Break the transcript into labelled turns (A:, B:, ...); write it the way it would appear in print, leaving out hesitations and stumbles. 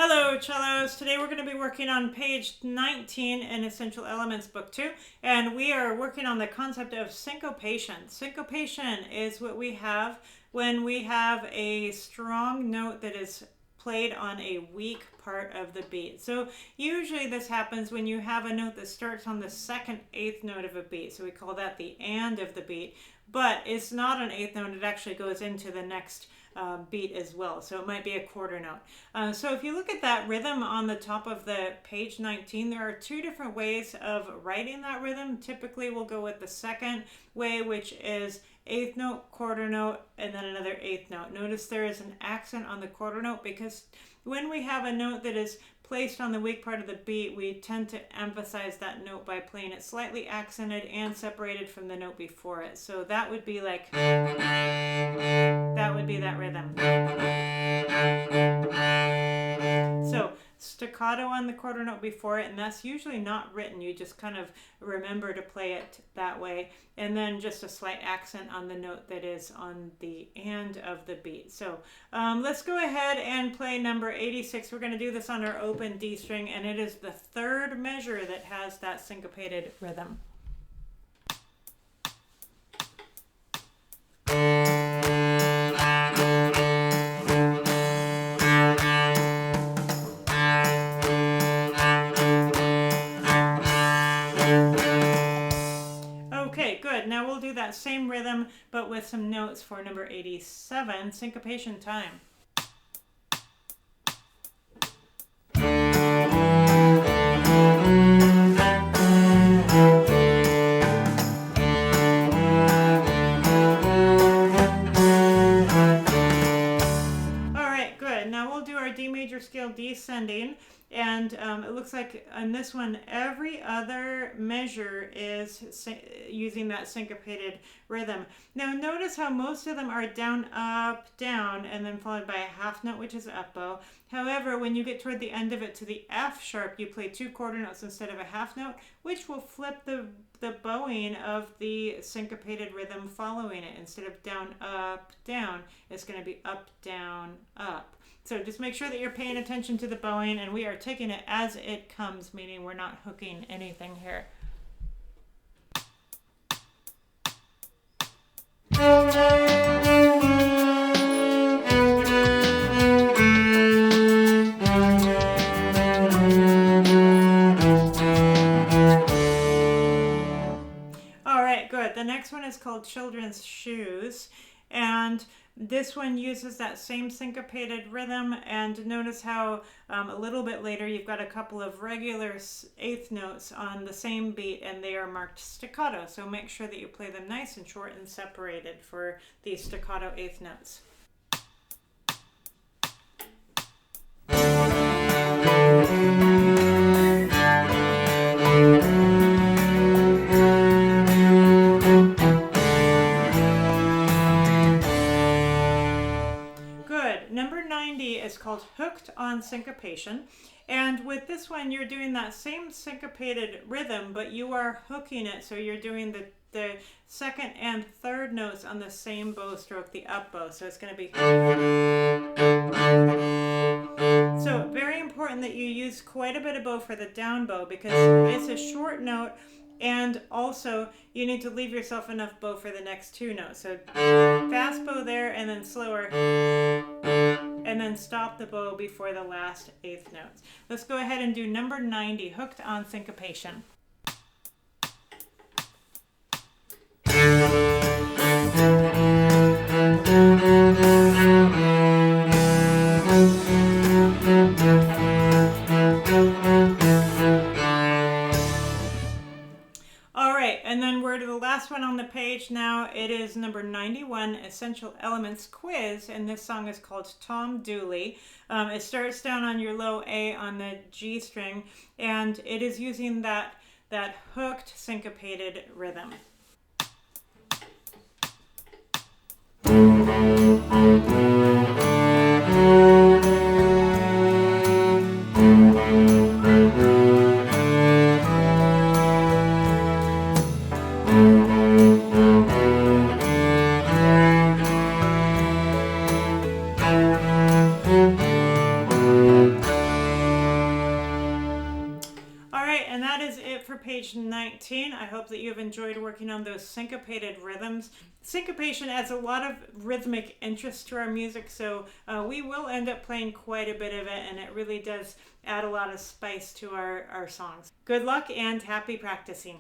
A: Hello, cellos. Today we're going to be working on page 19 in Essential Elements Book 2, and we are working on the concept of syncopation. Syncopation is what we have when we have a strong note that is played on a weak part of the beat. So usually this happens when you have a note that starts on the second eighth note of a beat. So we call that the and of the beat, but it's not an eighth note. It actually goes into the next beat as well. So it might be a quarter note. So if you look at that rhythm on the top of the page 19, there are two different ways of writing that rhythm. Typically we'll go with the second way, which is eighth note, quarter note, and then another eighth note. Notice there is an accent on the quarter note because when we have a note that is placed on the weak part of the beat, we tend to emphasize that note by playing it slightly accented and separated from the note before it. So that would be like, that would be that rhythm. So staccato on the quarter note before it, and that's usually not written. You just kind of remember to play it that way. And then just a slight accent on the note that is on the and of the beat. So let's go ahead and play number 86. We're going to do this on our open D string, and it is the third measure that has that syncopated rhythm. Now we'll do that same rhythm, but with some notes for number 87, syncopation time. All right, good. Now we'll do our D major scale descending. And it looks like on this one, every other measure is using that syncopated rhythm. Now notice how most of them are down, up, down, and then followed by a half note, which is up bow. However, when you get toward the end of it to the F sharp, you play two quarter notes instead of a half note, which will flip the bowing of the syncopated rhythm following it. Instead of down, it's going to be up, down, up. So just make sure that you're paying attention to the bowing, and we are taking it as it comes, meaning we're not hooking anything here. All right, good. The next one is called Children's Shoes, and this one uses that same syncopated rhythm, and notice how a little bit later you've got a couple of regular eighth notes on the same beat, and they are marked staccato. So make sure that you play them nice and short and separated for these staccato eighth notes. Number 90 is called Hooked on Syncopation, and with this one you're doing that same syncopated rhythm, but you are hooking it, so you're doing the second and third notes on the same bow stroke, the up bow, so it's going to be. So very important that you use quite a bit of bow for the down bow because it's a short note, and also you need to leave yourself enough bow for the next two notes. So fast bow there, and then slower, and then stop the bow before the last eighth notes. Let's go ahead and do number 90, Hooked on Syncopation. And then we're to the last one on the page now. It is number 91, Essential Elements Quiz, and this song is called Tom Dooley. It starts down on your low A on the G string, and it is using that hooked syncopated rhythm. right, and that is it for page 19. I hope that you've enjoyed working on those syncopated rhythms. Syncopation adds a lot of rhythmic interest to our music, so we will end up playing quite a bit of it, and it really does add a lot of spice to our songs. Good luck and happy practicing.